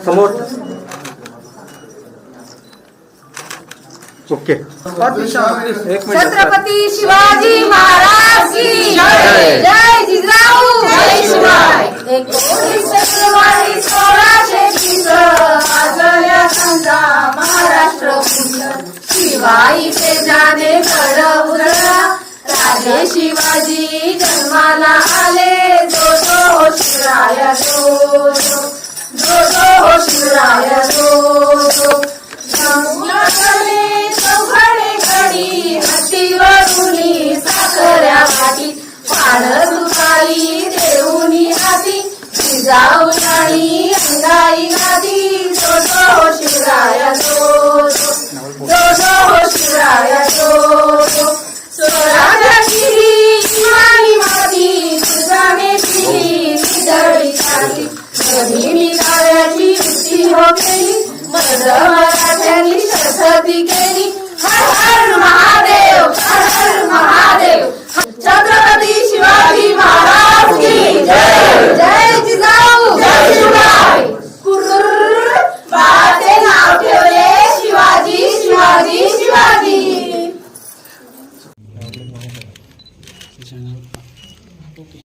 समोर ओके. छत्रपती शिवाजी महाराज की जय. जय जिजाऊ जय शिवाय. 19 फेब्रुवारी 1630 आजया समजा महाराष्ट्र पुंज. शिवाईचे जाने कड उरला राजे शिवाजी जन्माला आले. जो जो शिवराय जो जो शिवराय जो चौघडे घडी हत्तीवरुनी साखऱ्या वाटी पाड दुखारी देऊनी हाती जिजाऊनी अंगाई गादी. जो जो शिवराय जो जो शिवराय जो स्वराज्याची इमानी माती तुझाने दिली निदळी छाती. कधी निघाल्याची युक्ती हो केली मराठ्यांनी शपथी केली. हर हर